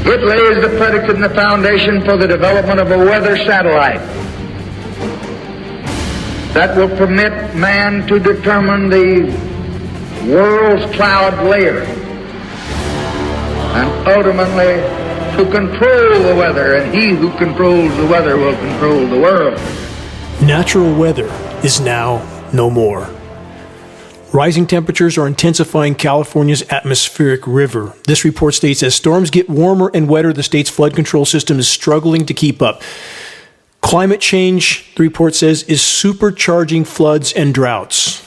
It lays the predicate and the foundation for the development of a weather satellite that will permit man to determine the world's cloud layer and ultimately to control the weather, and he who controls the weather will control the world. Natural weather is now no more. Rising temperatures are intensifying California's atmospheric river. This report states as storms get warmer and wetter, the state's flood control system is struggling to keep up. Climate change, the report says, is supercharging floods and droughts.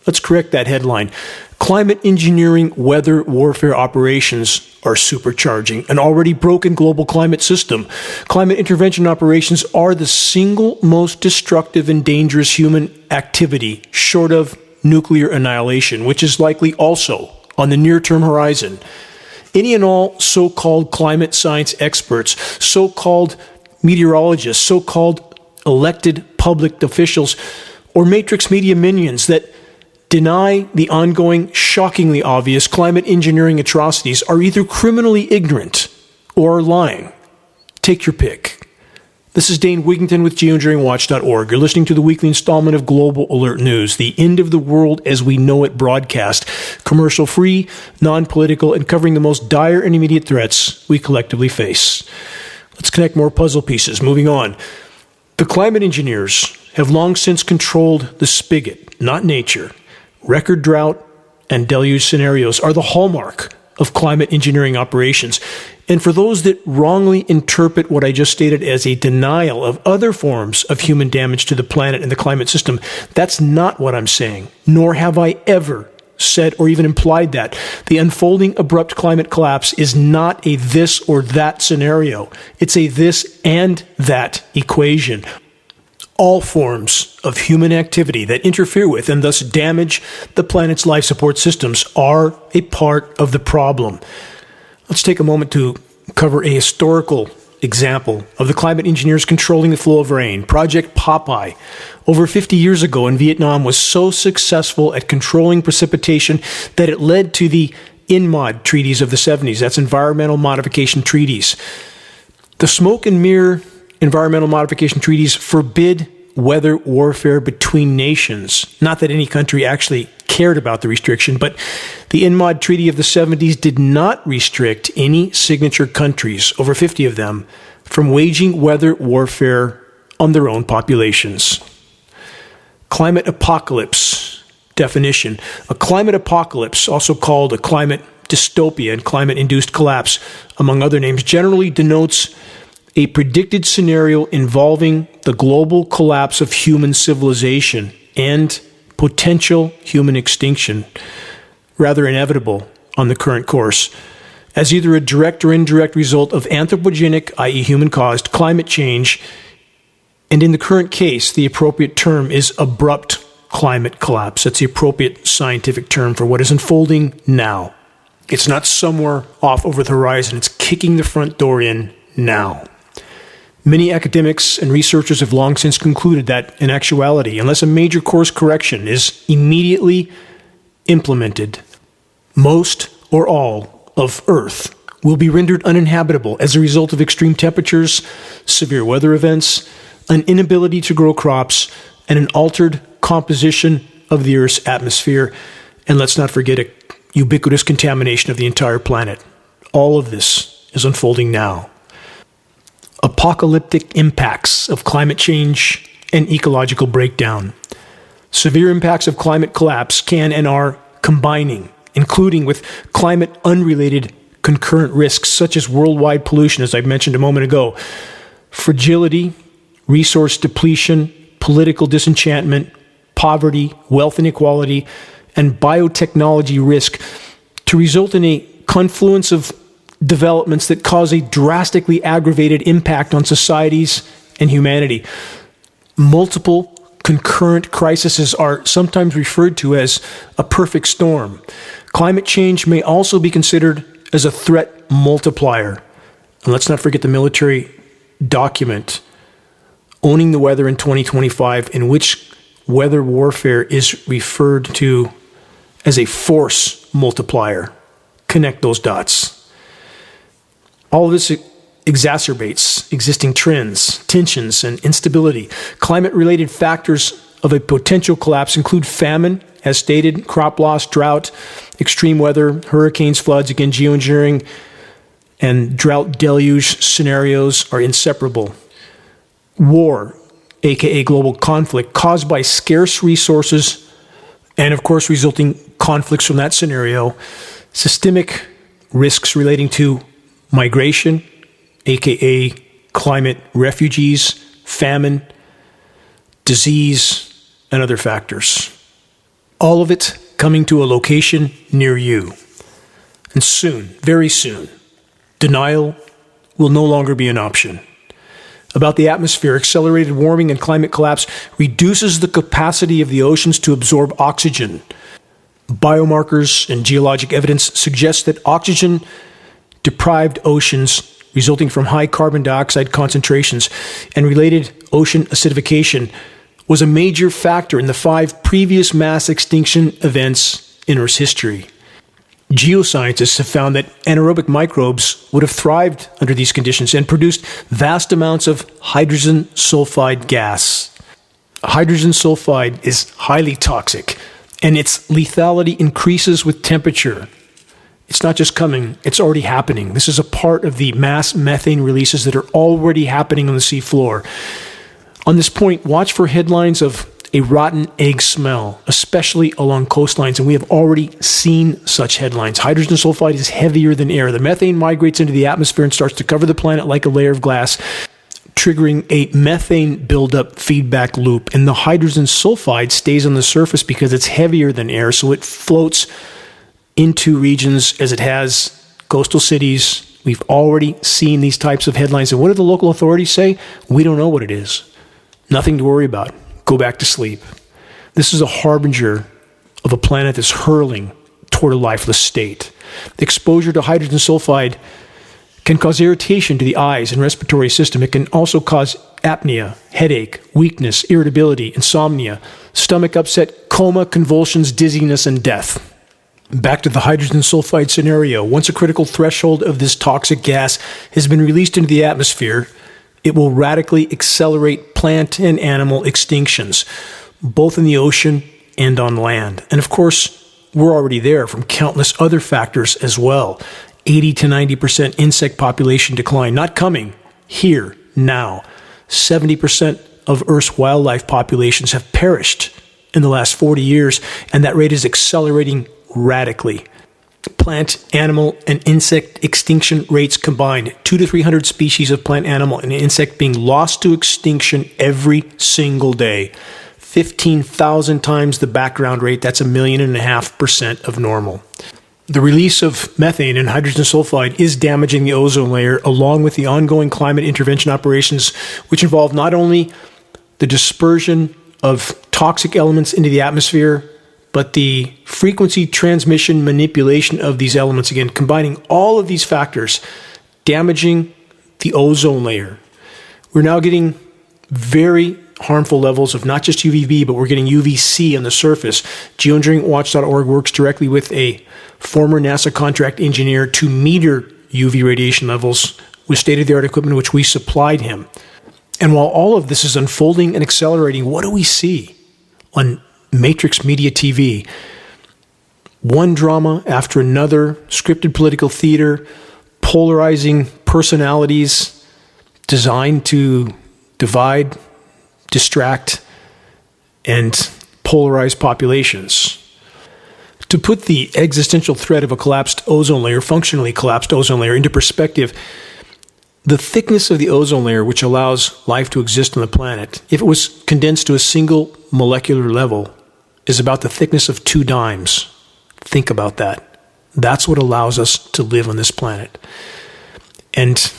Let's correct that headline. Climate engineering weather warfare operations are supercharging an already broken global climate system. Climate intervention operations are the single most destructive and dangerous human activity, short of nuclear annihilation, which is likely also on the near-term horizon. Any and all so-called climate science experts, so-called meteorologists, so-called elected public officials, or matrix media minions that deny the ongoing, shockingly obvious climate engineering atrocities are either criminally ignorant or lying. Take your pick. This is Dane Wigington with Geoengineeringwatch.org. You're listening to the weekly installment of Global Alert News, the end of the world as we know it broadcast, commercial-free, non-political, and covering the most dire and immediate threats we collectively face. Let's connect more puzzle pieces. Moving on. The climate engineers have long since controlled the spigot, not nature. Record drought and deluge scenarios are the hallmark of climate engineering operations. And for those that wrongly interpret what I just stated as a denial of other forms of human damage to the planet and the climate system, that's not what I'm saying, nor have I ever said or even implied that. The unfolding abrupt climate collapse is not a this or that scenario. It's a this and that equation. All forms of human activity that interfere with and thus damage the planet's life support systems are a part of the problem. Let's take a moment to cover a historical example of the climate engineers controlling the flow of rain. Project Popeye, over 50 years ago in Vietnam, was so successful at controlling precipitation that it led to the INMOD treaties of the 70s. That's environmental modification treaties. The smoke and mirror environmental modification treaties forbid weather warfare between nations. Not that any country actually cared about the restriction, but the INMOD Treaty of the 70s did not restrict any signature countries, over 50 of them, from waging weather warfare on their own populations. Climate apocalypse definition. A climate apocalypse, also called a climate dystopia and climate-induced collapse, among other names, generally denotes a predicted scenario involving the global collapse of human civilization and potential human extinction, rather inevitable on the current course, as either a direct or indirect result of anthropogenic, i.e. human-caused, climate change, and in the current case, the appropriate term is abrupt climate collapse. That's the appropriate scientific term for what is unfolding now. It's not somewhere off over the horizon. It's kicking the front door in now. Many academics and researchers have long since concluded that, in actuality, unless a major course correction is immediately implemented, most or all of Earth will be rendered uninhabitable as a result of extreme temperatures, severe weather events, an inability to grow crops, and an altered composition of the Earth's atmosphere. And let's not forget a ubiquitous contamination of the entire planet. All of this is unfolding now. Apocalyptic impacts of climate change and ecological breakdown. Severe impacts of climate collapse can and are combining, including with climate-unrelated concurrent risks such as worldwide pollution, as I mentioned a moment ago, fragility, resource depletion, political disenchantment, poverty, wealth inequality, and biotechnology risk to result in a confluence of developments that cause a drastically aggravated impact on societies and humanity. Multiple concurrent crises are sometimes referred to as a perfect storm. Climate change may also be considered as a threat multiplier. And let's not forget the military document, Owning the Weather in 2025, in which weather warfare is referred to as a force multiplier. Connect those dots. All of this exacerbates existing trends, tensions, and instability. Climate-related factors of a potential collapse include famine, as stated, crop loss, drought, extreme weather, hurricanes, floods. Again, geoengineering and drought deluge scenarios are inseparable. War, aka global conflict, caused by scarce resources and, of course, resulting conflicts from that scenario. Systemic risks relating to migration, aka climate refugees, famine, disease, and other factors. All of it coming to a location near you. And soon, very soon, denial will no longer be an option. About the atmosphere, accelerated warming and climate collapse reduces the capacity of the oceans to absorb oxygen. Biomarkers and geologic evidence suggest that oxygen-deprived oceans resulting from high carbon dioxide concentrations and related ocean acidification was a major factor in the 5 previous mass extinction events in Earth's history. Geoscientists have found that anaerobic microbes would have thrived under these conditions and produced vast amounts of hydrogen sulfide gas. Hydrogen sulfide is highly toxic, and its lethality increases with temperature. It's not just coming, it's already happening. This is a part of the mass methane releases that are already happening on the seafloor. On this point, watch for headlines of a rotten egg smell, especially along coastlines, and we have already seen such headlines. Hydrogen sulfide is heavier than air. The methane migrates into the atmosphere and starts to cover the planet like a layer of glass, triggering a methane buildup feedback loop. And the hydrogen sulfide stays on the surface because it's heavier than air, so it floats into regions as it has coastal cities. We've already seen these types of headlines. And what do the local authorities say? We don't know what it is. Nothing to worry about. Go back to sleep. This is a harbinger of a planet that's hurling toward a lifeless state. Exposure to hydrogen sulfide can cause irritation to the eyes and respiratory system. It can also cause apnea, headache, weakness, irritability, insomnia, stomach upset, coma, convulsions, dizziness, and death. Back to the hydrogen sulfide scenario. Once a critical threshold of this toxic gas has been released into the atmosphere, it will radically accelerate plant and animal extinctions, both in the ocean and on land. And of course, we're already there from countless other factors as well. 80 to 90% insect population decline, not coming, here, now. 70% of Earth's wildlife populations have perished in the last 40 years, and that rate is accelerating radically. Plant, animal, and insect extinction rates combined, 200 to 300 species of plant, animal, and insect being lost to extinction every single day. 15,000 times the background rate, that's 1.5 million of normal. The release of methane and hydrogen sulfide is damaging the ozone layer, along with the ongoing climate intervention operations, which involve not only the dispersion of toxic elements into the atmosphere, but the frequency transmission manipulation of these elements, again, combining all of these factors, damaging the ozone layer. We're now getting very harmful levels of not just UVB, but we're getting UVC on the surface. Geoengineeringwatch.org works directly with a former NASA contract engineer to meter UV radiation levels with state-of-the-art equipment which we supplied him. And while all of this is unfolding and accelerating, what do we see on Matrix Media TV? One drama after another, scripted political theater, polarizing personalities designed to divide, distract, and polarize populations. To put the existential threat of a collapsed ozone layer, functionally collapsed ozone layer, into perspective, the thickness of the ozone layer, which allows life to exist on the planet, if it was condensed to a single molecular level, is about the thickness of 2 dimes. Think about that. That's what allows us to live on this planet. And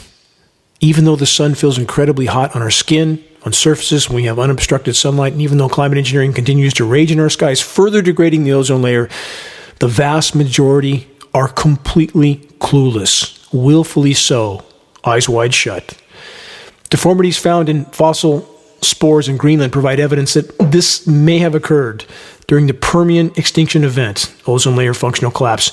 even though the sun feels incredibly hot on our skin, on surfaces when we have unobstructed sunlight, and even though climate engineering continues to rage in our skies, further degrading the ozone layer, the vast majority are completely clueless, willfully so, eyes wide shut. Deformities found in fossil spores in Greenland provide evidence that this may have occurred during the Permian extinction event, ozone layer functional collapse.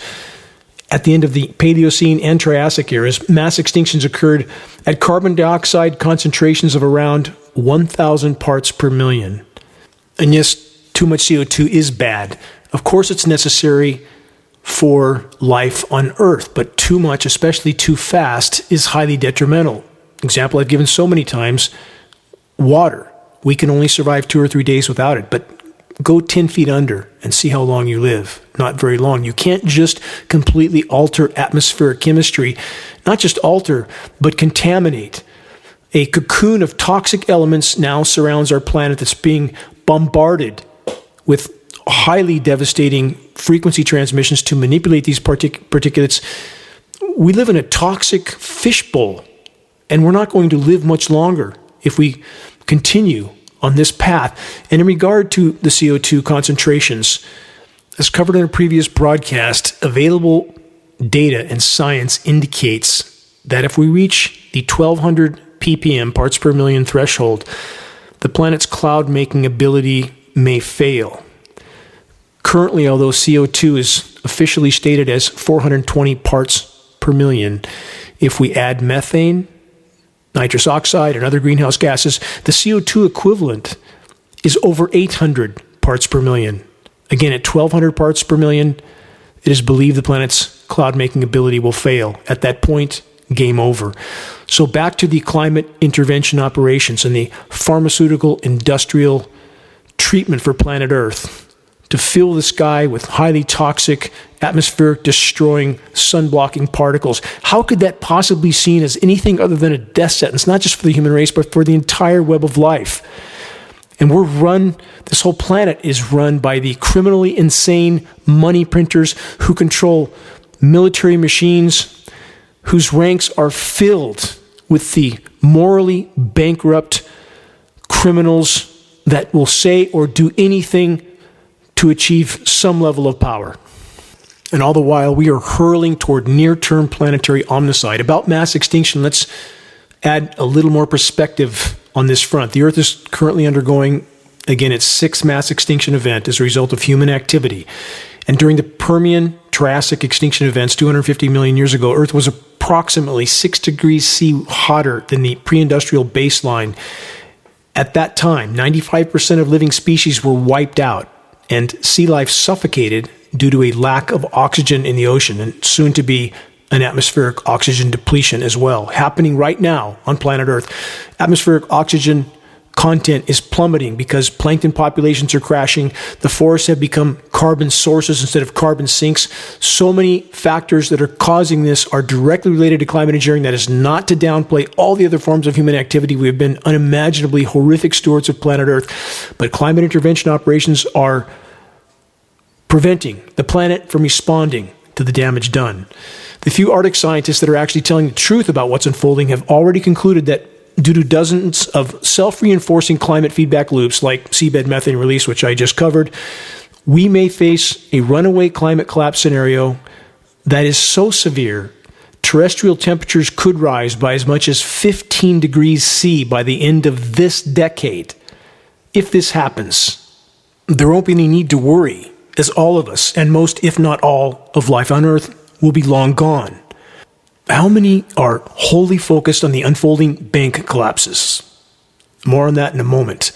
At the end of the Paleocene and Triassic eras, mass extinctions occurred at carbon dioxide concentrations of around 1,000 parts per million. And yes, too much CO2 is bad. Of course, it's necessary for life on Earth, but too much, especially too fast, is highly detrimental. Example I've given so many times, water. We can only survive 2 or 3 days without it, but go 10 feet under and see how long you live. Not very long. You can't just completely alter atmospheric chemistry, not just alter, but contaminate. A cocoon of toxic elements now surrounds our planet that's being bombarded with highly devastating frequency transmissions to manipulate these particulates. We live in a toxic fishbowl, and we're not going to live much longer if we continue on this path. And in regard to the CO2 concentrations, as covered in a previous broadcast, available data and science indicates that if we reach the 1200 ppm, parts per million threshold, the planet's cloud-making ability may fail. Currently, although CO2 is officially stated as 420 parts per million, if we add methane, nitrous oxide, and other greenhouse gases, the CO2 equivalent is over 800 parts per million. Again, at 1,200 parts per million, it is believed the planet's cloud-making ability will fail. At that point, game over. So back to the climate intervention operations and the pharmaceutical industrial treatment for planet Earth to fill the sky with highly toxic, atmospheric destroying, sun-blocking particles. How could that possibly be seen as anything other than a death sentence, not just for the human race, but for the entire web of life? And this whole planet is run by the criminally insane money printers who control military machines, whose ranks are filled with the morally bankrupt criminals that will say or do anything to achieve some level of power. And all the while, we are hurling toward near-term planetary omnicide. About mass extinction, let's add a little more perspective on this front. The Earth is currently undergoing, again, its 6th mass extinction event as a result of human activity. And during the Permian-Triassic extinction events 250 million years ago, Earth was approximately 6 degrees C hotter than the pre-industrial baseline. At that time, 95% of living species were wiped out, and sea life suffocated due to a lack of oxygen in the ocean, and soon to be an atmospheric oxygen depletion as well, happening right now on planet Earth. Atmospheric oxygen content is plummeting because plankton populations are crashing. The forests have become carbon sources instead of carbon sinks. So many factors that are causing this are directly related to climate engineering. That is not to downplay all the other forms of human activity. We have been unimaginably horrific stewards of planet Earth, but climate intervention operations are preventing the planet from responding to the damage done. The few Arctic scientists that are actually telling the truth about what's unfolding have already concluded that due to dozens of self-reinforcing climate feedback loops like seabed methane release, which I just covered, we may face a runaway climate collapse scenario that is so severe, terrestrial temperatures could rise by as much as 15 degrees C by the end of this decade. If this happens, there won't be any need to worry, as all of us, and most, if not all, of life on Earth will be long gone. How many are wholly focused on the unfolding bank collapses? More on that in a moment.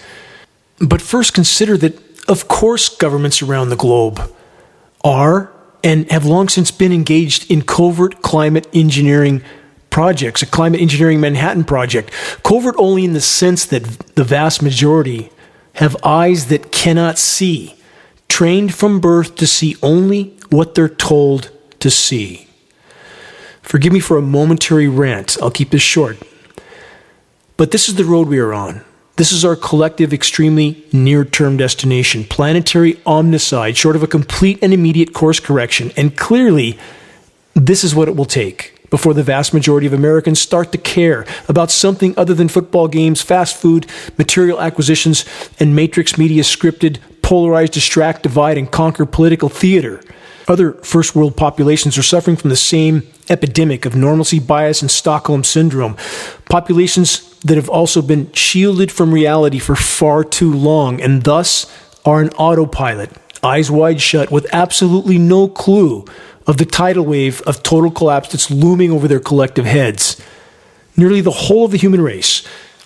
But first consider that, of course, governments around the globe are and have long since been engaged in covert climate engineering projects, a climate engineering Manhattan Project. Covert only in the sense that the vast majority have eyes that cannot see, trained from birth to see only what they're told to see. Forgive me for a momentary rant. I'll keep this short. But this is the road we are on. This is our collective, extremely near-term destination. Planetary omnicide, short of a complete and immediate course correction. And clearly, this is what it will take before the vast majority of Americans start to care about something other than football games, fast food, material acquisitions, and matrix media scripted, polarized, distract, divide, and conquer political theater. Other first world populations are suffering from the same epidemic of normalcy bias and Stockholm syndrome. Populations that have also been shielded from reality for far too long and thus are on autopilot, eyes wide shut, with absolutely no clue of the tidal wave of total collapse that's looming over their collective heads. Nearly the whole of the human race,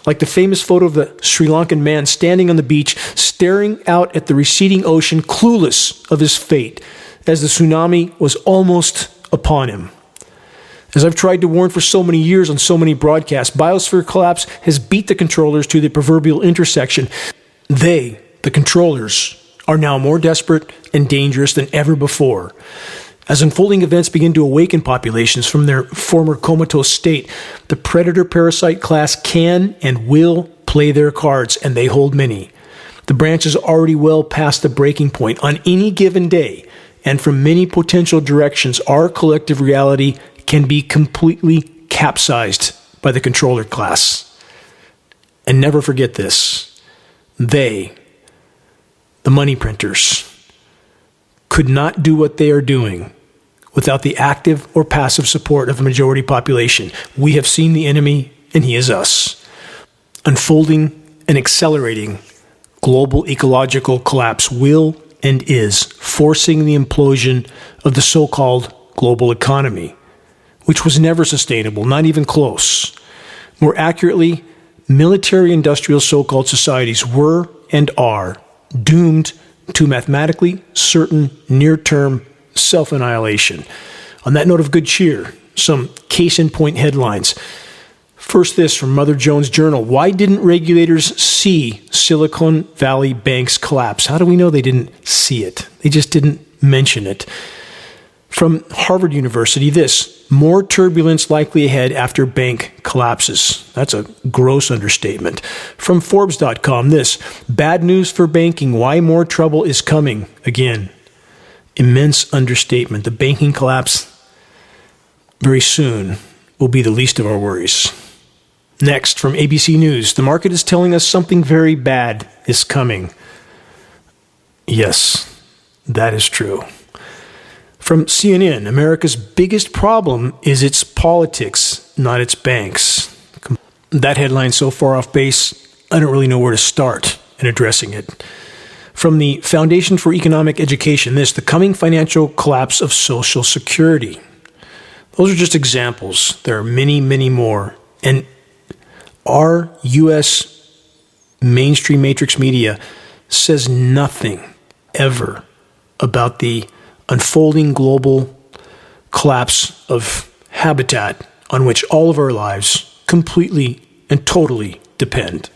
like the famous photo of the Sri Lankan man standing on the beach, staring out at the receding ocean, clueless of his fate, as the tsunami was almost upon him. As I've tried to warn for so many years on so many broadcasts, biosphere collapse has beat the controllers to the proverbial intersection. They, the controllers, are now more desperate and dangerous than ever before. As unfolding events begin to awaken populations from their former comatose state, the predator-parasite class can and will play their cards, and they hold many. The branch is already well past the breaking point. On any given day, and from many potential directions, our collective reality can be completely capsized by the controller class. And never forget this. They, the money printers, could not do what they are doing without the active or passive support of a majority population. We have seen the enemy, and he is us. Unfolding and accelerating global ecological collapse will and is forcing the implosion of the so-called global economy, which was never sustainable, not even close. More accurately, military-industrial so-called societies were and are doomed to mathematically certain near-term self-annihilation. On that note of good cheer, some case-in-point headlines. First, this from Mother Jones Journal. Why didn't regulators see Silicon Valley Bank's collapse? How do we know they didn't see it? They just didn't mention it. From Harvard University, this: more turbulence likely ahead after bank collapses. That's a gross understatement. From Forbes.com, this: bad news for banking, why more trouble is coming. Again, immense understatement. The banking collapse very soon will be the least of our worries. Next, from ABC News, the market is telling us something very bad is coming. Yes, that is true. From CNN, America's biggest problem is its politics, not its banks. That headline so far off base, I don't really know where to start in addressing it. From the Foundation for Economic Education, this: the coming financial collapse of Social Security. Those are just examples. There are many, many more. And our U.S. mainstream matrix media says nothing ever about the unfolding global collapse of habitat on which all of our lives completely and totally depend.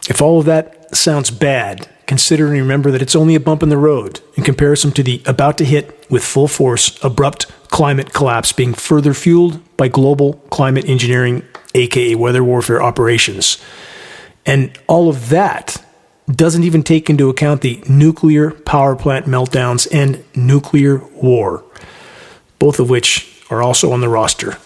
If all of that sounds bad, consider and remember that it's only a bump in the road in comparison to the about to hit with full force, abrupt climate collapse being further fueled by global climate engineering, aka weather warfare operations. And all of that doesn't even take into account the nuclear power plant meltdowns and nuclear war, both of which are also on the roster.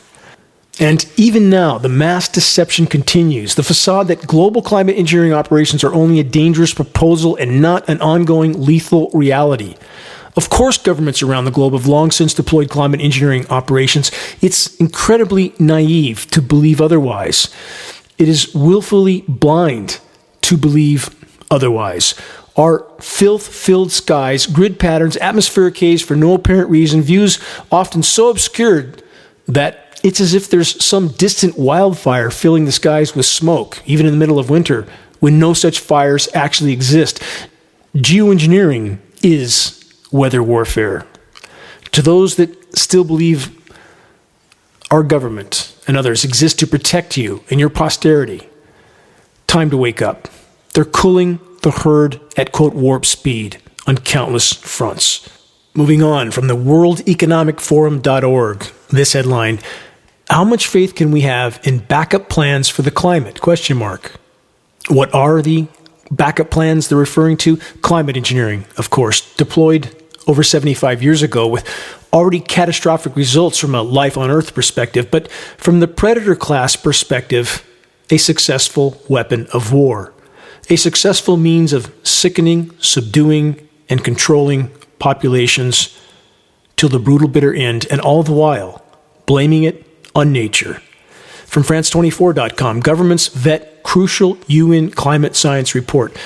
And even now, the mass deception continues. The facade that global climate engineering operations are only a dangerous proposal and not an ongoing lethal reality. Of course, governments around the globe have long since deployed climate engineering operations. It's incredibly naive to believe otherwise. It is willfully blind to believe otherwise. Our filth-filled skies, grid patterns, atmospheric haze for no apparent reason, views often so obscured that it's as if there's some distant wildfire filling the skies with smoke, even in the middle of winter, when no such fires actually exist. Geoengineering is weather warfare. To those that still believe our government and others exist to protect you and your posterity, time to wake up. They're cooling the herd at, quote, warp speed on countless fronts. Moving on, from the worldeconomicforum.org, this headline: how much faith can we have in backup plans for the climate? Question mark. What are the backup plans they're referring to? Climate engineering, of course, deployed over 75 years ago with already catastrophic results from a life on Earth perspective, but from the predator class perspective, a successful weapon of war. A successful means of sickening, subduing, and controlling populations till the brutal bitter end, and all the while blaming it on nature. From France24.com, governments vet crucial UN climate science report.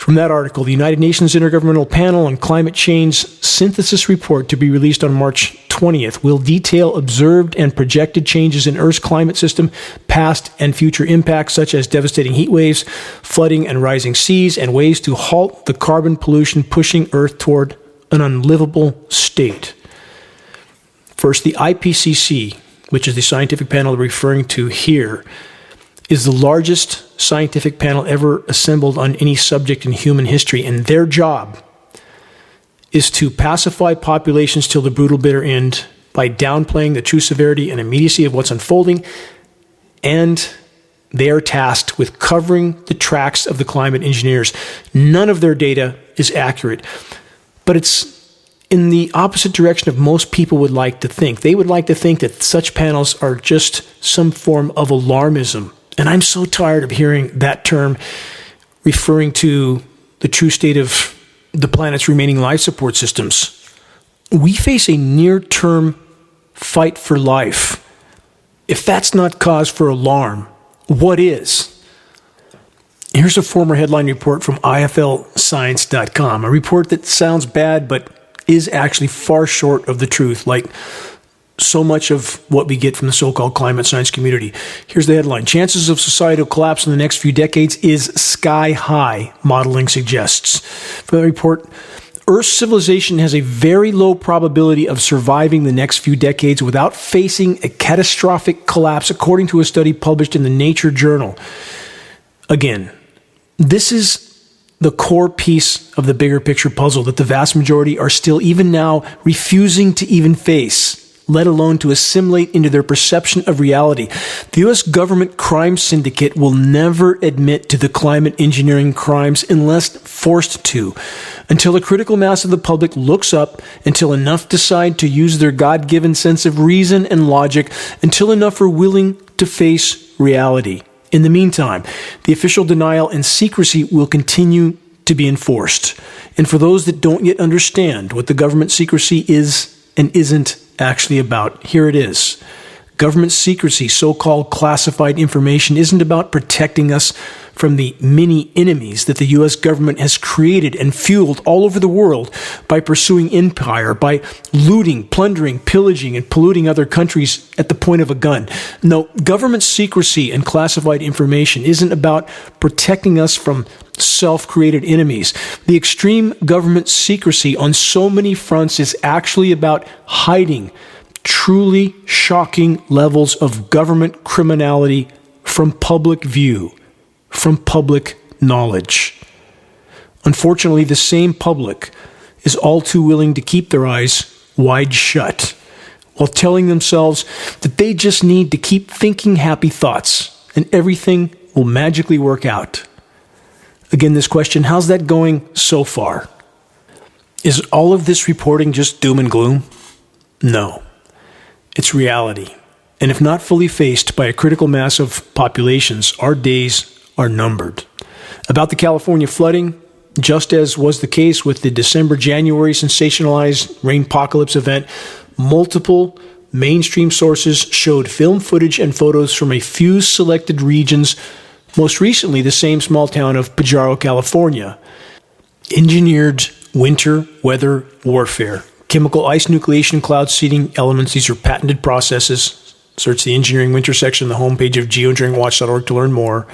From that article, the United Nations Intergovernmental Panel on Climate Change synthesis report to be released on March 20th will detail observed and projected changes in Earth's climate system, past and future impacts such as devastating heat waves, flooding and rising seas, and ways to halt the carbon pollution pushing Earth toward an unlivable state. First, the IPCC, which is the scientific panel referring to here, is the largest scientific panel ever assembled on any subject in human history, and their job is to pacify populations till the brutal bitter end by downplaying the true severity and immediacy of what's unfolding, and they are tasked with covering the tracks of the climate engineers. None of their data is accurate, but it's in the opposite direction of most people would like to think. They would like to think that such panels are just some form of alarmism. And I'm so tired of hearing that term referring to the true state of the planet's remaining life support systems. We face a near-term fight for life. If that's not cause for alarm, what is? Here's a former headline report from IFLscience.com, a report that sounds bad but is actually far short of the truth, like so much of what we get from the so-called climate science community. Here's the headline: chances of societal collapse in the next few decades is sky high, modeling suggests. From the report, Earth's civilization has a very low probability of surviving the next few decades without facing a catastrophic collapse, according to a study published in the Nature journal. Again, this is the core piece of the bigger picture puzzle that the vast majority are still, even now, refusing to even face, let alone to assimilate into their perception of reality. The U.S. government crime syndicate will never admit to the climate engineering crimes unless forced to, until a critical mass of the public looks up, until enough decide to use their God-given sense of reason and logic, until enough are willing to face reality. In the meantime, the official denial and secrecy will continue to be enforced. And for those that don't yet understand what the government secrecy is and isn't actually about, here it is. Government secrecy, so-called classified information, isn't about protecting us from the many enemies that the U.S. government has created and fueled all over the world by pursuing empire, by looting, plundering, pillaging, and polluting other countries at the point of a gun. No, government secrecy and classified information isn't about protecting us from self-created enemies. The extreme government secrecy on so many fronts is actually about hiding truly shocking levels of government criminality from public view, from public knowledge. Unfortunately, the same public is all too willing to keep their eyes wide shut while telling themselves that they just need to keep thinking happy thoughts and everything will magically work out. Again, this question: how's that going so far? Is all of this reporting just doom and gloom? No. It's reality. And if not fully faced by a critical mass of populations, our days are numbered. About the California flooding, just as was the case with the December-January sensationalized rainpocalypse event, multiple mainstream sources showed film footage and photos from a few selected regions, most recently the same small town of Pajaro, California. Engineered winter weather warfare. Chemical ice nucleation cloud seeding elements. These are patented processes. Search the engineering winter section on the homepage of geoengineeringwatch.org to learn more.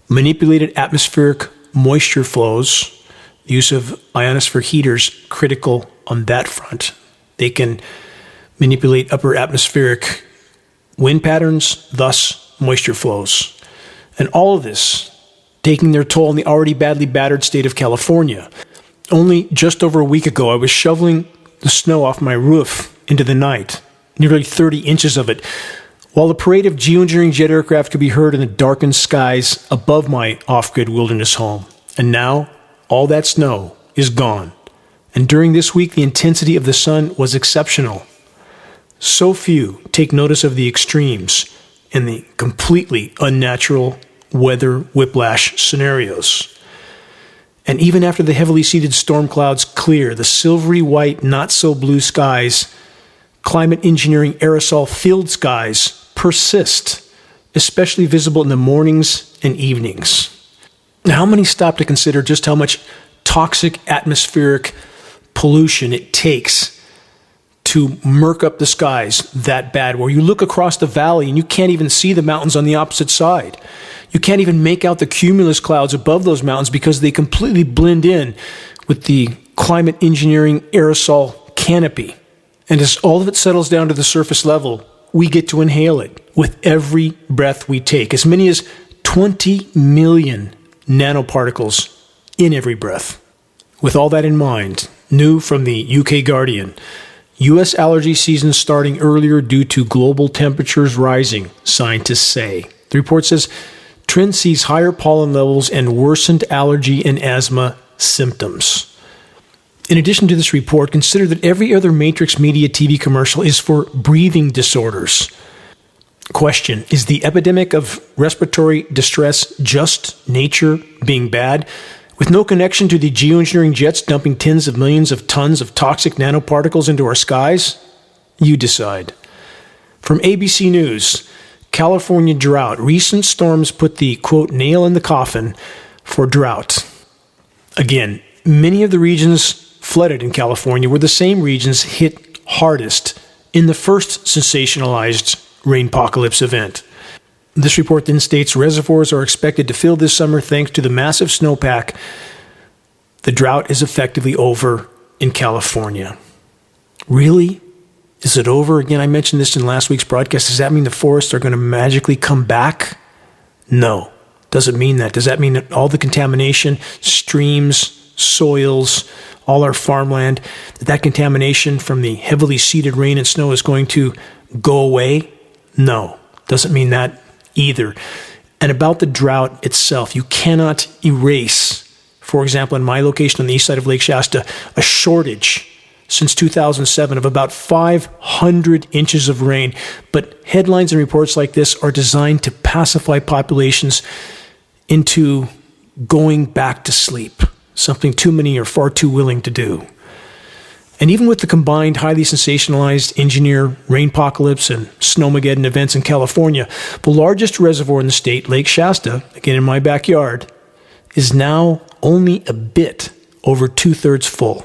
Manipulated atmospheric moisture flows. The use of ionosphere heaters, critical on that front. They can manipulate upper atmospheric wind patterns, thus moisture flows. And all of this taking their toll on the already badly battered state of California. Only just over a week ago, I was shoveling the snow off my roof into the night, nearly 30 inches of it, while the parade of geoengineering jet aircraft could be heard in the darkened skies above my off-grid wilderness home. And now, all that snow is gone. And during this week, the intensity of the sun was exceptional. So few take notice of the extremes and the completely unnatural weather whiplash scenarios. And even after the heavily seeded storm clouds clear, the silvery white, not-so-blue skies, climate engineering aerosol-filled skies persist, especially visible in the mornings and evenings. Now, how many stop to consider just how much toxic atmospheric pollution it takes to murk up the skies that bad, where you look across the valley and you can't even see the mountains on the opposite side. You can't even make out the cumulus clouds above those mountains because they completely blend in with the climate engineering aerosol canopy. And as all of it settles down to the surface level, we get to inhale it with every breath we take. As many as 20 million nanoparticles in every breath. With all that in mind, new from the UK Guardian, U.S. allergy season starting earlier due to global temperatures rising, scientists say. The report says, trend sees higher pollen levels and worsened allergy and asthma symptoms. In addition to this report, consider that every other Matrix Media TV commercial is for breathing disorders. Question, is the epidemic of respiratory distress just nature being bad, with no connection to the geoengineering jets dumping tens of millions of tons of toxic nanoparticles into our skies? You decide. From ABC News, California drought. Recent storms put the, quote, nail in the coffin for drought. Again, many of the regions flooded in California were the same regions hit hardest in the first sensationalized rainpocalypse event. This report then states reservoirs are expected to fill this summer thanks to the massive snowpack. The drought is effectively over in California. Really? Is it over? Again, I mentioned this in last week's broadcast. Does that mean the forests are going to magically come back? No. Doesn't mean that. Does that mean that all the contamination, streams, soils, all our farmland, that contamination from the heavily seeded rain and snow is going to go away? No. Doesn't mean that either. And about the drought itself, you cannot erase, for example, in my location on the east side of Lake Shasta, a shortage since 2007 of about 500 inches of rain. But headlines and reports like this are designed to pacify populations into going back to sleep, something too many are far too willing to do. And even with the combined highly sensationalized engineer rainpocalypse and snowmageddon events in California, the largest reservoir in the state, Lake Shasta, again in my backyard, is now only a bit over 2/3 full.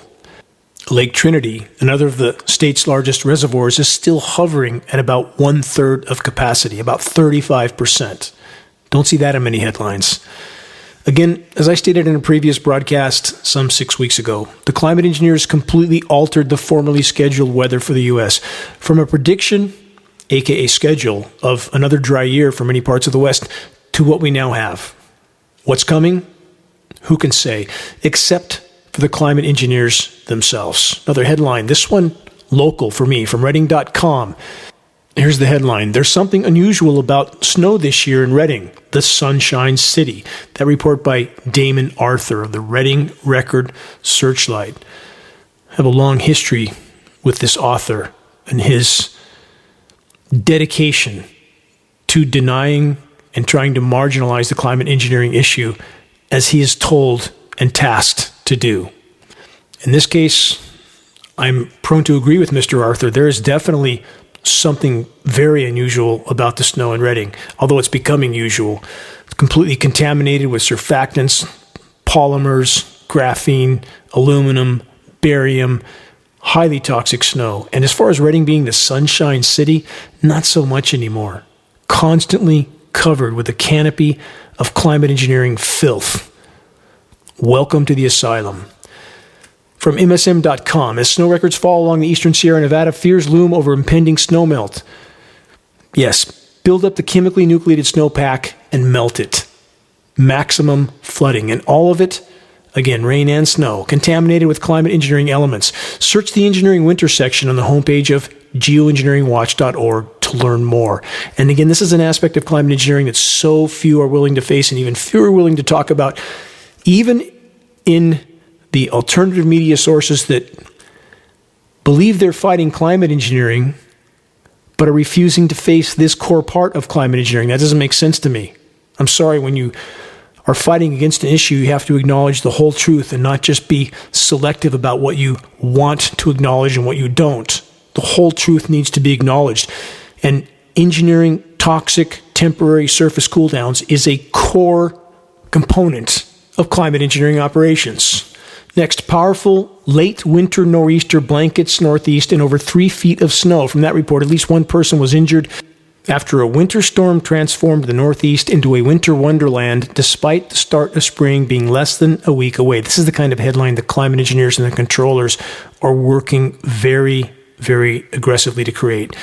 Lake Trinity, another of the state's largest reservoirs, is still hovering at about 1/3 of capacity, about 35%. Don't see that in many headlines. Again, as I stated in a previous broadcast some 6 weeks ago, the climate engineers completely altered the formerly scheduled weather for the U.S. from a prediction, aka schedule, of another dry year for many parts of the West to what we now have. What's coming? Who can say? Except for the climate engineers themselves. Another headline, this one local for me, from Reading.com. Here's the headline. There's something unusual about snow this year in Reading, the Sunshine City. That report by Damon Arthur of the Reading Record Searchlight. I have a long history with this author and his dedication to denying and trying to marginalize the climate engineering issue as he is told and tasked to do. In this case, I'm prone to agree with Mr. Arthur. There is definitely something very unusual about the snow in Reading, although it's becoming usual. It's completely contaminated with surfactants, polymers, graphene, aluminum, barium, highly toxic snow. And as far as Reading being the Sunshine City, not so much anymore. Constantly covered with a canopy of climate engineering filth. Welcome to the asylum. From MSM.com, as snow records fall along the eastern Sierra Nevada, fears loom over impending snowmelt. Yes, build up the chemically nucleated snowpack and melt it. Maximum flooding, and all of it, again, rain and snow, contaminated with climate engineering elements. Search the engineering winter section on the homepage of geoengineeringwatch.org to learn more. And again, this is an aspect of climate engineering that so few are willing to face and even fewer are willing to talk about, even in the alternative media sources that believe they're fighting climate engineering, but are refusing to face this core part of climate engineering. That doesn't make sense to me. I'm sorry, when you are fighting against an issue, you have to acknowledge the whole truth and not just be selective about what you want to acknowledge and what you don't. The whole truth needs to be acknowledged. And engineering toxic temporary surface cooldowns is a core component of climate engineering operations. Next, powerful late winter nor'easter blankets northeast and over 3 feet of snow. From that report, at least one person was injured after a winter storm transformed the Northeast into a winter wonderland, despite the start of spring being less than a week away. This is the kind of headline the climate engineers and the controllers are working very, very aggressively to create.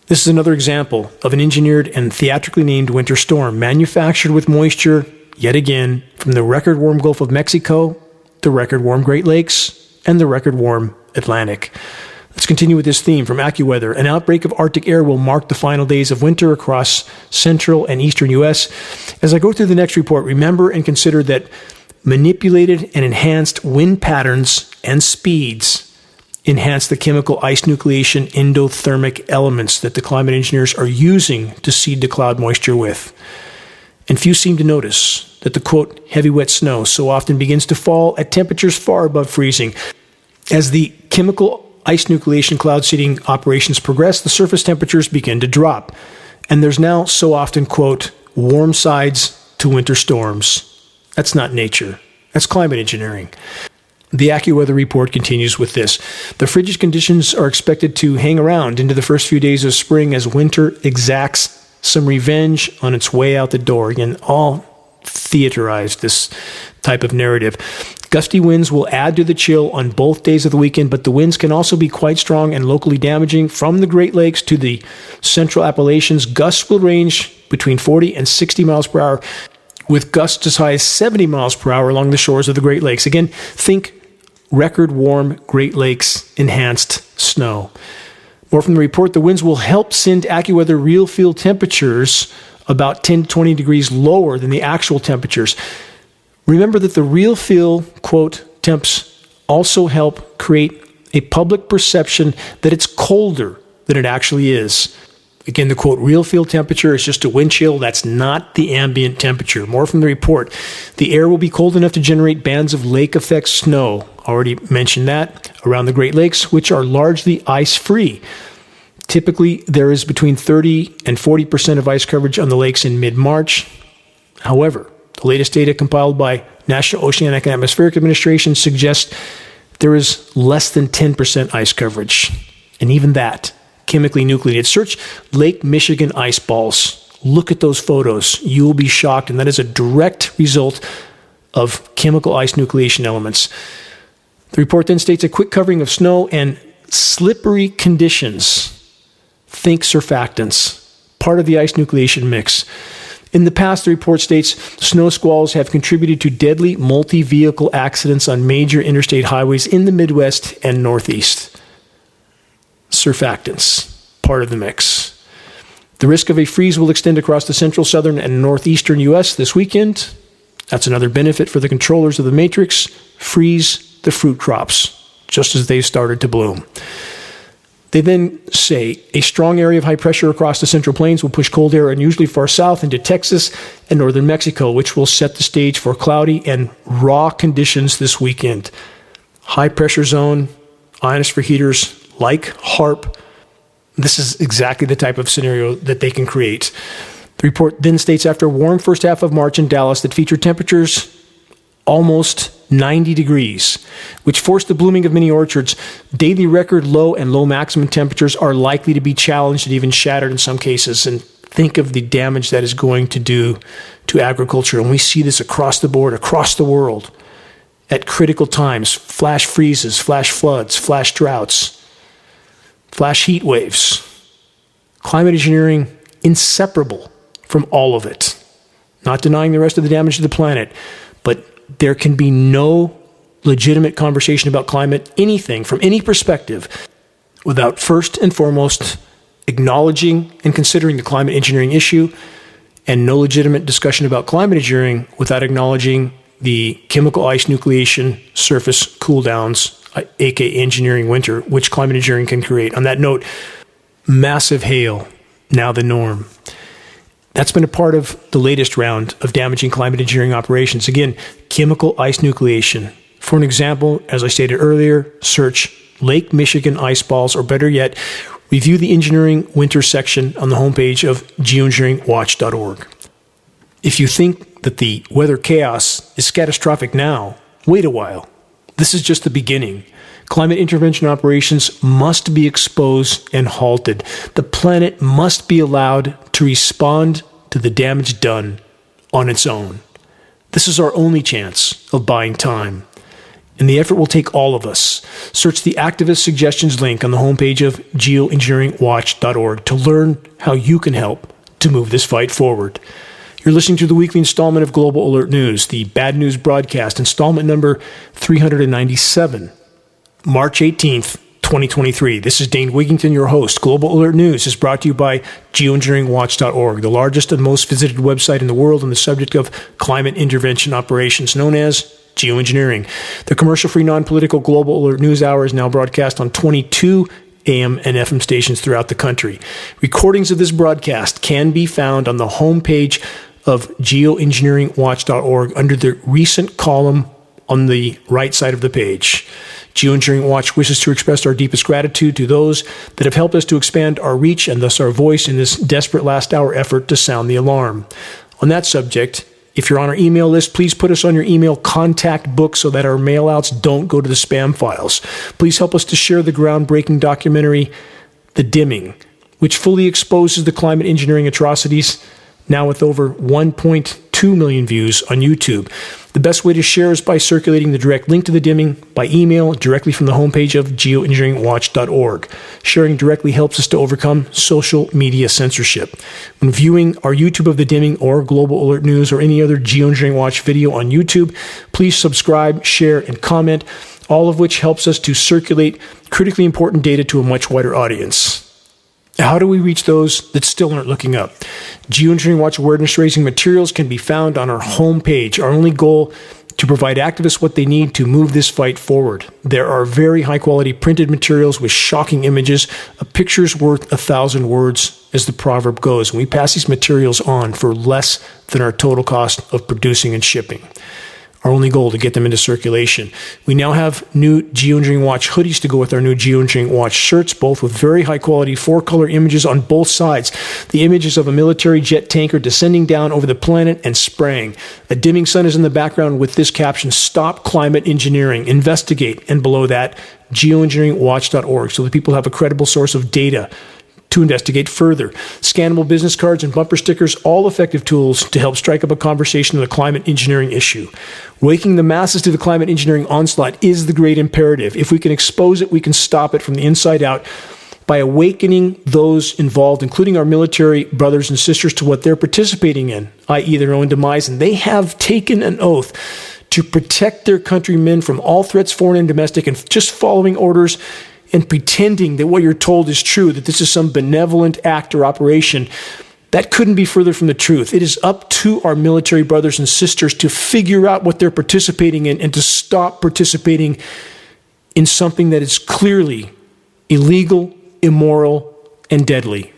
This is another example of an engineered and theatrically named winter storm, manufactured with moisture, yet again, from the record warm Gulf of Mexico, the record warm Great Lakes, and the record warm Atlantic. Let's continue with this theme from AccuWeather. An outbreak of Arctic air will mark the final days of winter across central and eastern U.S. As I go through the next report, remember and consider that manipulated and enhanced wind patterns and speeds enhance the chemical ice nucleation endothermic elements that the climate engineers are using to seed the cloud moisture with. And few seem to notice that the, quote, heavy wet snow so often begins to fall at temperatures far above freezing. As the chemical ice nucleation cloud seeding operations progress, the surface temperatures begin to drop. And there's now so often, quote, warm sides to winter storms. That's not nature. That's climate engineering. The AccuWeather report continues with this. The frigid conditions are expected to hang around into the first few days of spring as winter exacts some revenge on its way out the door. Again, all theaterized, this type of narrative. Gusty winds will add to the chill on both days of the weekend, but the winds can also be quite strong and locally damaging. From the Great Lakes to the central Appalachians, gusts will range between 40 and 60 miles per hour, with gusts as high as 70 miles per hour along the shores of the Great Lakes. Again, think record warm Great Lakes enhanced snow. More from the report, the winds will help send AccuWeather real field temperatures about 10 to 20 degrees lower than the actual temperatures. Remember that the real feel, quote, temps also help create a public perception that it's colder than it actually is. Again, the quote, real feel temperature is just a wind chill. That's not the ambient temperature. More from the report. The air will be cold enough to generate bands of lake effect snow. Already mentioned that. Around the Great Lakes, which are largely ice-free. Typically, there is between 30 and 40% of ice coverage on the lakes in mid-March. However, the latest data compiled by National Oceanic and Atmospheric Administration suggests there is less than 10% ice coverage. And even that, chemically nucleated. Search Lake Michigan ice balls. Look at those photos. You will be shocked, and that is a direct result of chemical ice nucleation elements. The report then states a quick covering of snow and slippery conditions. Think surfactants, part of the ice nucleation mix. In the past, the report states snow squalls have contributed to deadly multi-vehicle accidents on major interstate highways in the Midwest and Northeast. Surfactants, part of the mix. The risk of a freeze will extend across the central, southern, and northeastern U.S. this weekend. That's another benefit for the controllers of the matrix. Freeze the fruit crops, just as they've started to bloom. They then say a strong area of high pressure across the Central Plains will push cold air unusually far south into Texas and northern Mexico, which will set the stage for cloudy and raw conditions this weekend. High pressure zone, ionosphere heaters like HARP. This is exactly the type of scenario that they can create. The report then states after a warm first half of March in Dallas that featured temperatures almost 90 degrees, which forced the blooming of many orchards, daily record low and low maximum temperatures are likely to be challenged and even shattered in some cases. And think of the damage that is going to do to agriculture. And we see this across the board, across the world, at critical times. Flash freezes, flash floods, flash droughts, flash heat waves. Climate engineering, inseparable from all of it. Not denying the rest of the damage to the planet, but there can be no legitimate conversation about climate, anything from any perspective, without first and foremost acknowledging and considering the climate engineering issue, and no legitimate discussion about climate engineering without acknowledging the chemical ice nucleation surface cool downs, aka engineering winter, which climate engineering can create. On that note, massive hail, now the norm. That's been a part of the latest round of damaging climate engineering operations. Again, chemical ice nucleation. For an example, as I stated earlier, search Lake Michigan ice balls, or better yet, review the engineering winter section on the homepage of geoengineeringwatch.org. If you think that the weather chaos is catastrophic now, wait a while. This is just the beginning. Climate intervention operations must be exposed and halted. The planet must be allowed to respond to the damage done on its own. This is our only chance of buying time. And the effort will take all of us. Search the activist suggestions link on the homepage of geoengineeringwatch.org to learn how you can help to move this fight forward. You're listening to the weekly installment of Global Alert News, the Bad News Broadcast, installment number 397, March 18th, 2023. This is Dane Wigington, your host. Global Alert News is brought to you by Geoengineeringwatch.org, the largest and most visited website in the world on the subject of climate intervention operations, known as Geoengineering. The commercial-free, non-political Global Alert News Hour is now broadcast on 22 AM and FM stations throughout the country. Recordings of this broadcast can be found on the homepage of geoengineeringwatch.org under the recent column on the right side of the page. Geoengineering Watch wishes to express our deepest gratitude to those that have helped us to expand our reach and thus our voice in this desperate last-hour effort to sound the alarm. On that subject, if you're on our email list, please put us on your email contact book so that our mailouts don't go to the spam files. Please help us to share the groundbreaking documentary, The Dimming, which fully exposes the climate engineering atrocities, now with over 1.2 million views on YouTube. The best way to share is by circulating the direct link to The Dimming by email directly from the homepage of geoengineeringwatch.org. Sharing directly helps us to overcome social media censorship. When viewing our YouTube of The Dimming or Global Alert News or any other Geoengineering Watch video on YouTube, please subscribe, share, and comment, all of which helps us to circulate critically important data to a much wider audience. How do we reach those that still aren't looking up? Geoengineering Watch awareness-raising materials can be found on our homepage. Our only goal, to provide activists what they need to move this fight forward. There are very high-quality printed materials with shocking images. A picture's worth 1,000 words, as the proverb goes. And we pass these materials on for less than our total cost of producing and shipping. Our only goal, to get them into circulation. We now have new Geoengineering Watch hoodies to go with our new Geoengineering Watch shirts, both with very high-quality 4-color images on both sides. The images of a military jet tanker descending down over the planet and spraying. A dimming sun is in the background with this caption, "Stop Climate Engineering, Investigate," and below that, geoengineeringwatch.org, so that people have a credible source of data to investigate further. Scannable business cards and bumper stickers, all effective tools to help strike up a conversation on the climate engineering issue. Waking the masses to the climate engineering onslaught is the great imperative. If we can expose it, we can stop it from the inside out by awakening those involved, including our military brothers and sisters, to what they're participating in, i.e. their own demise. And they have taken an oath to protect their countrymen from all threats, foreign and domestic, and just following orders and pretending that what you're told is true, that this is some benevolent act or operation, that couldn't be further from the truth. It is up to our military brothers and sisters to figure out what they're participating in and to stop participating in something that is clearly illegal, immoral, and deadly.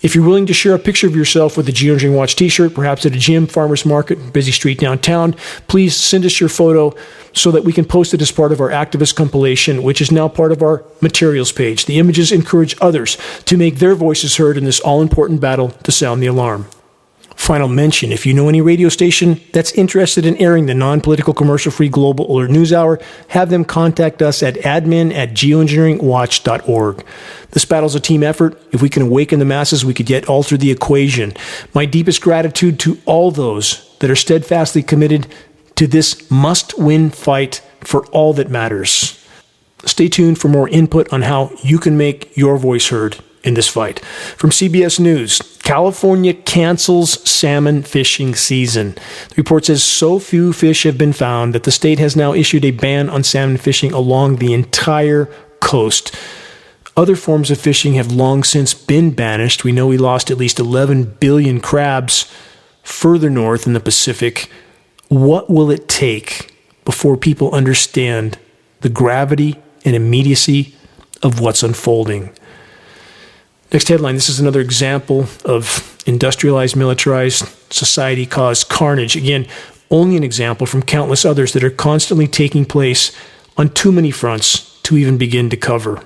If you're willing to share a picture of yourself with a Geoengineering Watch t-shirt, perhaps at a gym, farmer's market, busy street downtown, please send us your photo so that we can post it as part of our activist compilation, which is now part of our materials page. The images encourage others to make their voices heard in this all-important battle to sound the alarm. Final mention, if you know any radio station that's interested in airing the non-political commercial-free Global Alert News Hour, have them contact us at admin@geoengineeringwatch.org. This battle's a team effort. If we can awaken the masses, we could yet alter the equation. My deepest gratitude to all those that are steadfastly committed to this must-win fight for all that matters. Stay tuned for more input on how you can make your voice heard in this fight. From CBS News, California cancels salmon fishing season. The report says so few fish have been found that the state has now issued a ban on salmon fishing along the entire coast. Other forms of fishing have long since been banished. We know we lost at least 11 billion crabs further north in the Pacific. What will it take before people understand the gravity and immediacy of what's unfolding? Next headline, this is another example of industrialized, militarized society caused carnage. Again, only an example from countless others that are constantly taking place on too many fronts to even begin to cover.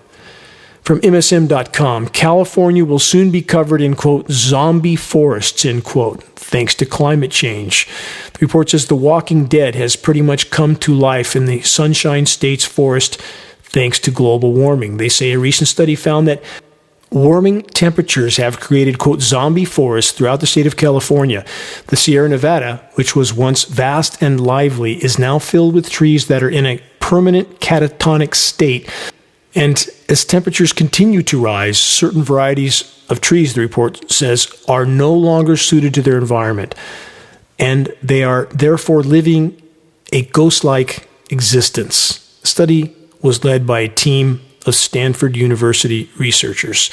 From MSM.com, California will soon be covered in, quote, zombie forests, end quote, thanks to climate change. The report says The Walking Dead has pretty much come to life in the Sunshine State's forest thanks to global warming. They say a recent study found that warming temperatures have created, quote, zombie forests throughout the state of California. The Sierra Nevada, which was once vast and lively, is now filled with trees that are in a permanent catatonic state. And as temperatures continue to rise, certain varieties of trees, the report says, are no longer suited to their environment. And they are therefore living a ghost-like existence. The study was led by a team of Stanford University researchers.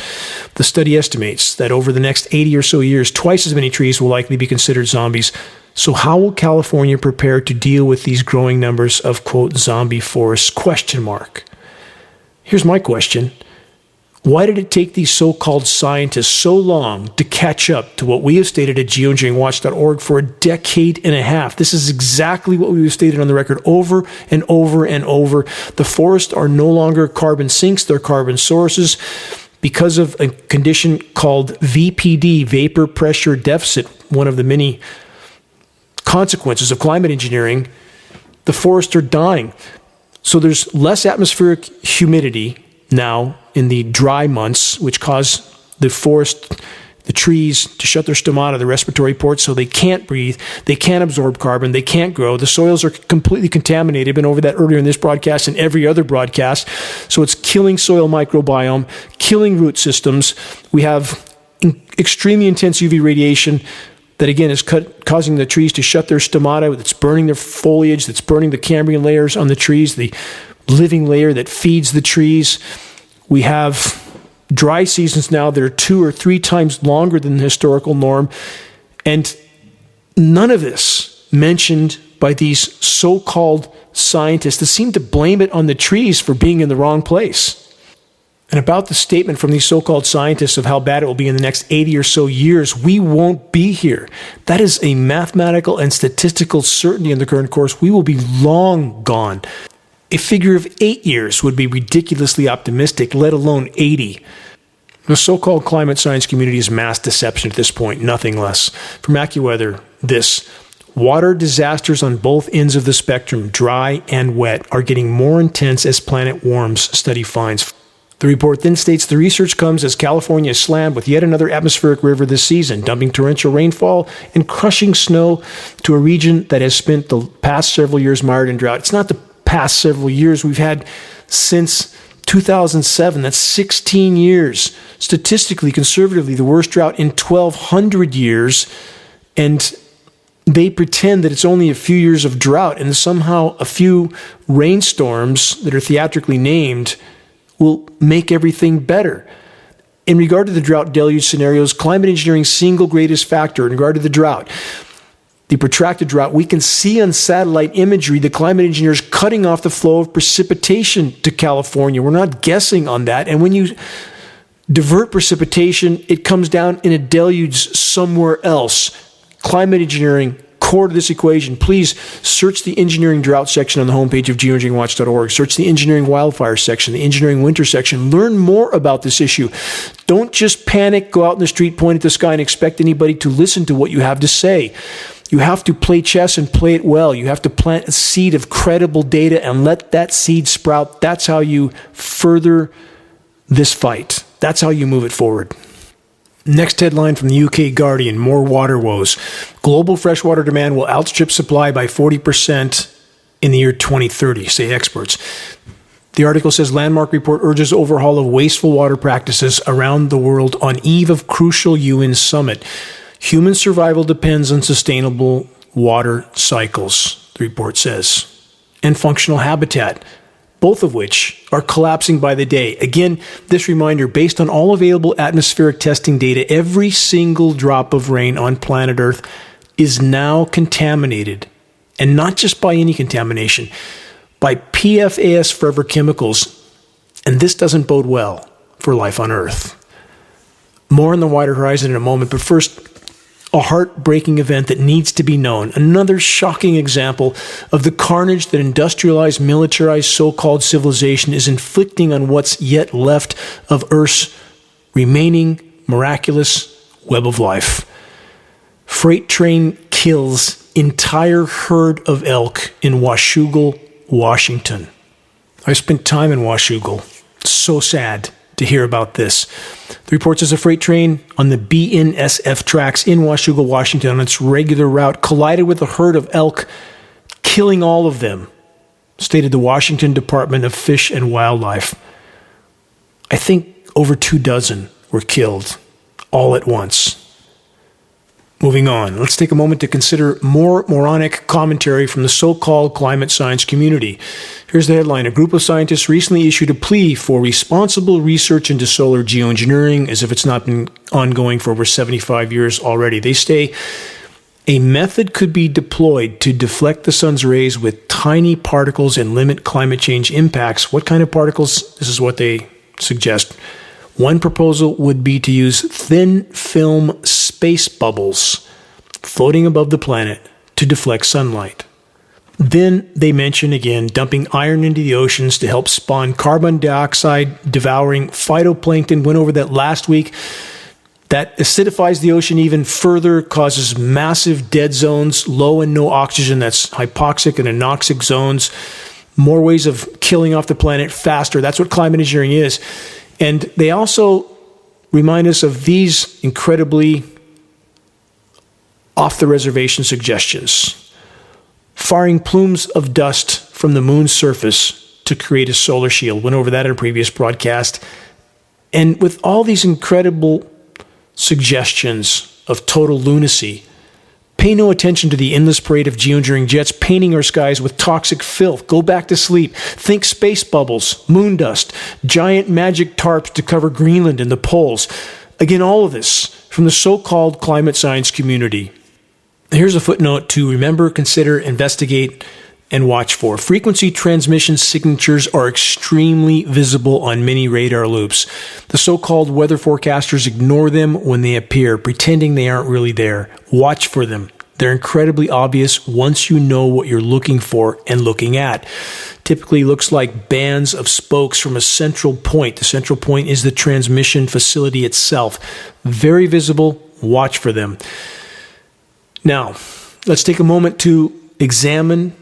The study estimates that over the next 80 or so years, twice as many trees will likely be considered zombies. So how will California prepare to deal with these growing numbers of, quote, zombie forests, question mark? Here's my question. Why did it take these so-called scientists so long to catch up to what we have stated at geoengineeringwatch.org for a decade and a half? This is exactly what we have stated on the record over and over and over. The forests are no longer carbon sinks, they're carbon sources. Because of a condition called VPD, vapor pressure deficit, one of the many consequences of climate engineering, the forests are dying. So there's less atmospheric humidity now in the dry months, which cause the forest, the trees to shut their stomata, the respiratory ports, so they can't breathe, they can't absorb carbon, they can't grow. The soils are completely contaminated. I've been over that earlier in this broadcast and every other broadcast. So it's killing soil microbiome, killing root systems. We have extremely intense UV radiation that, again, is causing the trees to shut their stomata. That's burning their foliage, that's burning the Cambrian layers on the trees, the living layer that feeds the trees. We have dry seasons now that are 2 or 3 times longer than the historical norm. And none of this mentioned by these so-called scientists that seem to blame it on the trees for being in the wrong place. And about the statement from these so-called scientists of how bad it will be in the next 80 or so years, we won't be here. That is a mathematical and statistical certainty in the current course. We will be long gone. A figure of 8 years would be ridiculously optimistic, let alone 80. The so-called climate science community is mass deception at this point, nothing less. From AccuWeather, this: water disasters on both ends of the spectrum, dry and wet, are getting more intense as planet warms, study finds. The report then states the research comes as California is slammed with yet another atmospheric river this season, dumping torrential rainfall and crushing snow to a region that has spent the past several years mired in drought. It's not the past several years. We've had since 2007. That's 16 years. Statistically, conservatively, the worst drought in 1,200 years. And they pretend that it's only a few years of drought, and somehow a few rainstorms that are theatrically named will make everything better. In regard to the drought deluge scenarios, climate engineering's single greatest factor in regard to the drought, the protracted drought, we can see on satellite imagery the climate engineers cutting off the flow of precipitation to California. We're not guessing on that. And when you divert precipitation, it comes down in a deluge somewhere else. Climate engineering, core to this equation. Please search the engineering drought section on the homepage of geoengineeringwatch.org. Search the engineering wildfire section, the engineering winter section. Learn more about this issue. Don't just panic, go out in the street, point at the sky, and expect anybody to listen to what you have to say. You have to play chess and play it well. You have to plant a seed of credible data and let that seed sprout. That's how you further this fight. That's how you move it forward. Next headline from the UK Guardian, more water woes. Global freshwater demand will outstrip supply by 40% in the year 2030, say experts. The article says landmark report urges overhaul of wasteful water practices around the world on eve of crucial UN summit. Human survival depends on sustainable water cycles, the report says, and functional habitat, both of which are collapsing by the day. Again, this reminder, based on all available atmospheric testing data, every single drop of rain on planet Earth is now contaminated, and not just by any contamination, by PFAS forever chemicals, and this doesn't bode well for life on Earth. More on the wider horizon in a moment, but first, a heartbreaking event that needs to be known. Another shocking example of the carnage that industrialized, militarized, so-called civilization is inflicting on what's yet left of Earth's remaining miraculous web of life. Freight train kills entire herd of elk in Washougal, Washington. I spent time in Washougal. So sad to hear about this. The report says a freight train on the BNSF tracks in Washougal, Washington, on its regular route, collided with a herd of elk, killing all of them, stated the Washington Department of Fish and Wildlife. I think over 24 were killed, all at once. Moving on, let's take a moment to consider more moronic commentary from the so-called climate science community. Here's the headline. A group of scientists recently issued a plea for responsible research into solar geoengineering, as if it's not been ongoing for over 75 years already. They say a method could be deployed to deflect the sun's rays with tiny particles and limit climate change impacts. What kind of particles? This is what they suggest. One proposal would be to use thin film space bubbles floating above the planet to deflect sunlight. Then they mention again dumping iron into the oceans to help spawn carbon dioxide devouring phytoplankton. Went over that last week. That acidifies the ocean even further, causes massive dead zones, low and no oxygen, that's hypoxic and anoxic zones, more ways of killing off the planet faster. That's what climate engineering is. And they also remind us of these incredibly off-the-reservation suggestions. Firing plumes of dust from the moon's surface to create a solar shield. Went over that in a previous broadcast. And with all these incredible suggestions of total lunacy, pay no attention to the endless parade of geoengineering jets painting our skies with toxic filth. Go back to sleep. Think space bubbles, moon dust, giant magic tarps to cover Greenland and the poles. Again, all of this from the so-called climate science community. Here's a footnote to remember, consider, investigate, and watch for. Frequency transmission signatures are extremely visible on many radar loops. The so-called weather forecasters ignore them when they appear, pretending they aren't really there. Watch for them. They're incredibly obvious once you know what you're looking for and looking at. Typically looks like bands of spokes from a central point. The central point is the transmission facility itself. Very visible. Watch for them. Now, let's take a moment to examine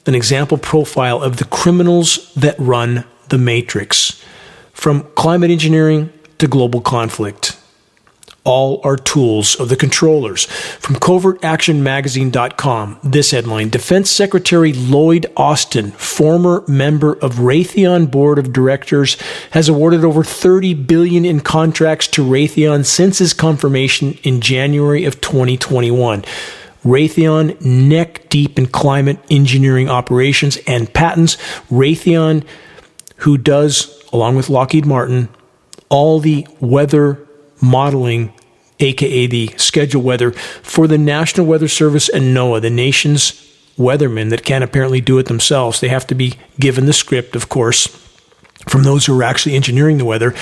an example profile of the criminals that run the matrix. From climate engineering to global conflict. All are tools of the controllers. From covertactionmagazine.com, this headline: Defense Secretary Lloyd Austin, former member of Raytheon Board of Directors, has awarded over $30 billion in contracts to Raytheon since his confirmation in January of 2021. Raytheon neck deep in climate engineering operations and patents. Raytheon, who does, along with Lockheed Martin, all the weather modeling, aka the schedule weather, for the National Weather Service and NOAA, the nation's weathermen that can't apparently do it themselves. They have to be given the script, of course, from those who are actually engineering the weather.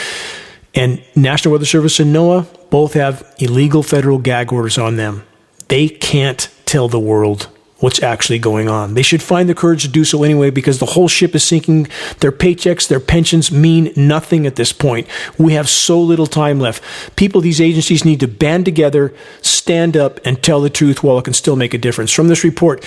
And National Weather Service and NOAA both have illegal federal gag orders on them. They can't tell the world what's actually going on. They should find the courage to do so anyway, because the whole ship is sinking. Their paychecks, their pensions mean nothing at this point. We have so little time left. People, these agencies need to band together, stand up, and tell the truth while it can still make a difference. From this report,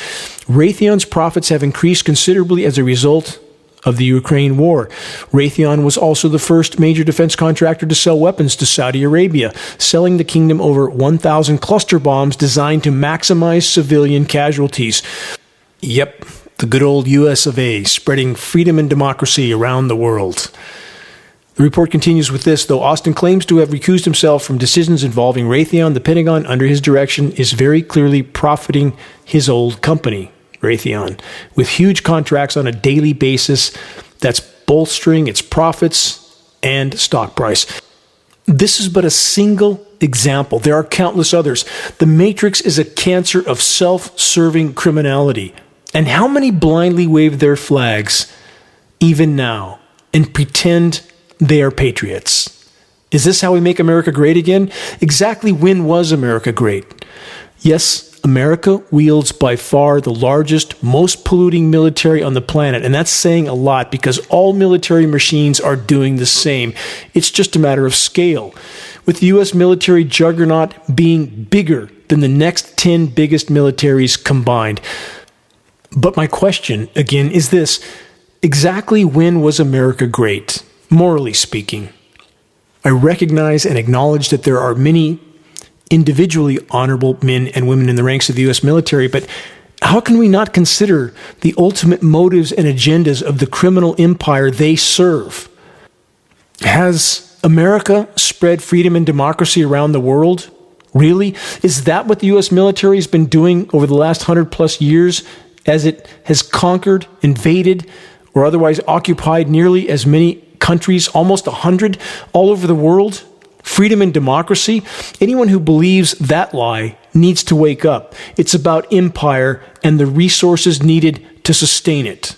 Raytheon's profits have increased considerably as a result of the Ukraine war. Raytheon was also the first major defense contractor to sell weapons to Saudi Arabia, selling the kingdom over 1,000 cluster bombs designed to maximize civilian casualties. Yep, the good old US of A, spreading freedom and democracy around the world. The report continues with this: though Austin claims to have recused himself from decisions involving Raytheon, the Pentagon, under his direction, is very clearly profiting his old company, Raytheon, with huge contracts on a daily basis that's bolstering its profits and stock price. This is but a single example. There are countless others. The Matrix is a cancer of self-serving criminality. And how many blindly wave their flags, even now, and pretend they are patriots? Is this how we make America great again? Exactly when was America great? Yes, America wields by far the largest, most polluting military on the planet, and that's saying a lot because all military machines are doing the same. It's just a matter of scale, with the U.S. military juggernaut being bigger than the next 10 biggest militaries combined. But my question, again, is this: exactly when was America great, morally speaking? I recognize and acknowledge that there are many individually honorable men and women in the ranks of the U.S. military, but how can we not consider the ultimate motives and agendas of the criminal empire they serve? Has America spread freedom and democracy around the world? Really? Is that what the U.S. military has been doing over the last 100 plus years as it has conquered, invaded, or otherwise occupied nearly as many countries, almost 100, all over the world? Freedom and democracy? Anyone who believes that lie needs to wake up. It's about empire and the resources needed to sustain it.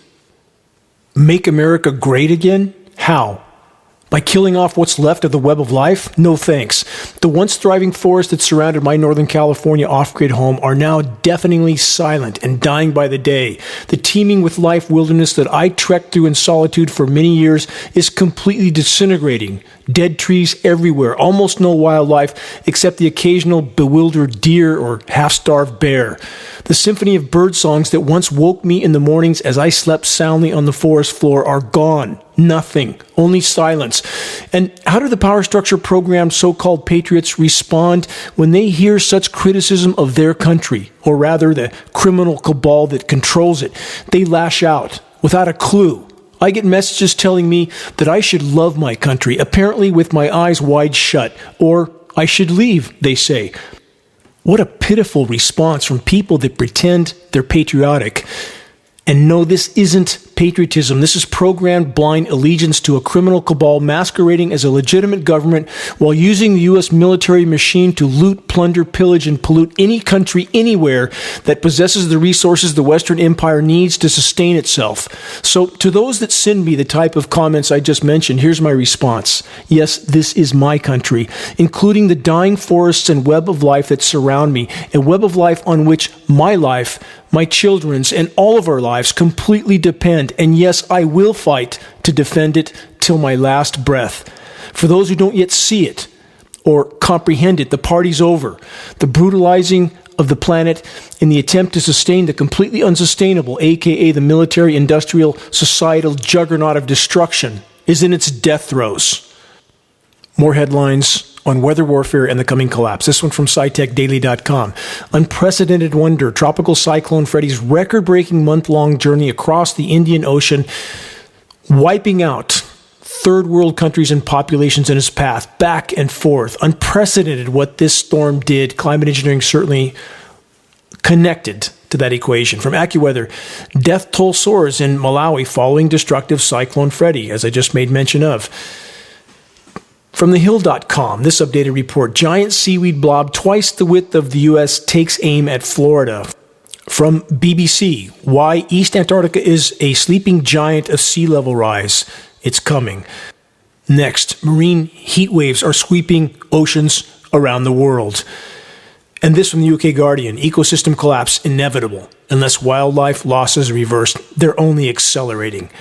Make America great again? How? By killing off what's left of the web of life? No thanks. The once thriving forests that surrounded my Northern California off-grid home are now deafeningly silent and dying by the day. The teeming with life wilderness that I trekked through in solitude for many years is completely disintegrating. Dead trees everywhere, almost no wildlife except the occasional bewildered deer or half-starved bear. The symphony of bird songs that once woke me in the mornings as I slept soundly on the forest floor are gone. Nothing. Only silence. And how do the power structure programmed so-called patriots respond when they hear such criticism of their country, or rather the criminal cabal that controls it? They lash out without a clue. I get messages telling me that I should love my country, apparently with my eyes wide shut, or I should leave, they say. What a pitiful response from people that pretend they're patriotic. And no, this isn't patriotism. This is programmed blind allegiance to a criminal cabal masquerading as a legitimate government while using the U.S. military machine to loot, plunder, pillage, and pollute any country anywhere that possesses the resources the Western Empire needs to sustain itself. So to those that send me the type of comments I just mentioned, here's my response. Yes, this is my country, including the dying forests and web of life that surround me, a web of life on which my life, my children's, and all of our lives completely depend. And yes, I will fight to defend it till my last breath. For those who don't yet see it or comprehend it, the party's over. The brutalizing of the planet in the attempt to sustain the completely unsustainable, aka the military-industrial societal juggernaut of destruction, is in its death throes. More headlines on weather warfare and the coming collapse. This one from SciTechDaily.com. Unprecedented wonder. Tropical Cyclone Freddy's record-breaking month-long journey across the Indian Ocean, wiping out third world countries and populations in its path, back and forth. Unprecedented what this storm did. Climate engineering certainly connected to that equation. From AccuWeather, death toll soars in Malawi following destructive Cyclone Freddy, as I just made mention of. From thehill.com, this updated report: giant seaweed blob twice the width of the U.S. takes aim at Florida. From BBC, why East Antarctica is a sleeping giant of sea level rise. It's coming. Next, marine heat waves are sweeping oceans around the world. And this from the UK Guardian: ecosystem collapse inevitable. Unless wildlife losses are reversed, they're only accelerating.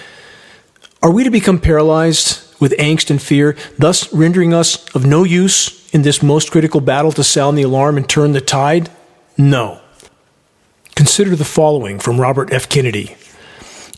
Are we to become paralyzed with angst and fear, thus rendering us of no use in this most critical battle to sound the alarm and turn the tide? No. Consider the following from Robert F. Kennedy.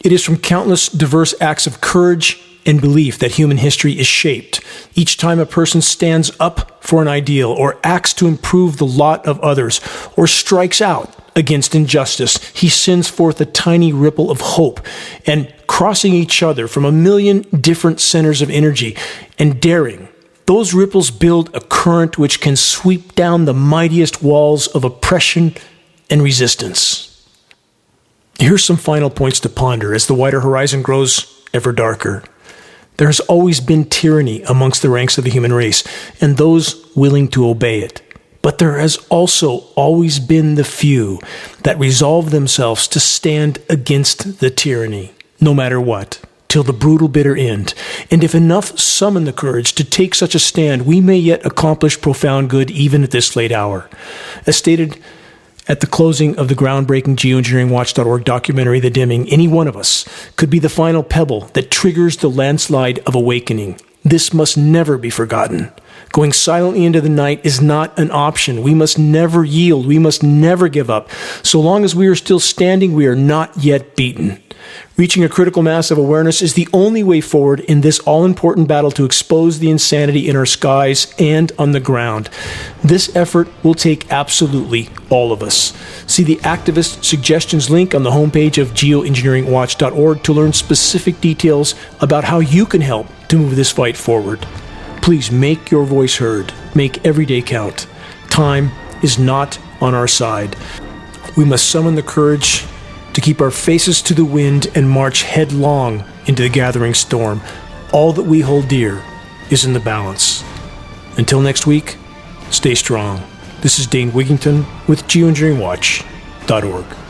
It is from countless diverse acts of courage and belief that human history is shaped. Each time a person stands up for an ideal, or acts to improve the lot of others, or strikes out against injustice, he sends forth a tiny ripple of hope, and crossing each other from a million different centers of energy and daring, those ripples build a current which can sweep down the mightiest walls of oppression and resistance. Here's some final points to ponder as the wider horizon grows ever darker. There has always been tyranny amongst the ranks of the human race and those willing to obey it. But there has also always been the few that resolve themselves to stand against the tyranny, no matter what, till the brutal bitter end. And if enough summon the courage to take such a stand, we may yet accomplish profound good even at this late hour. As stated at the closing of the groundbreaking Geoengineeringwatch.org documentary, The Dimming, any one of us could be the final pebble that triggers the landslide of awakening. This must never be forgotten. Going silently into the night is not an option. We must never yield. We must never give up. So long as we are still standing, we are not yet beaten. Reaching a critical mass of awareness is the only way forward in this all-important battle to expose the insanity in our skies and on the ground. This effort will take absolutely all of us. See the activist suggestions link on the homepage of geoengineeringwatch.org to learn specific details about how you can help to move this fight forward. Please make your voice heard. Make every day count. Time is not on our side. We must summon the courage to keep our faces to the wind and march headlong into the gathering storm. All that we hold dear is in the balance. Until next week, stay strong. This is Dane Wigington with Geoengineeringwatch.org.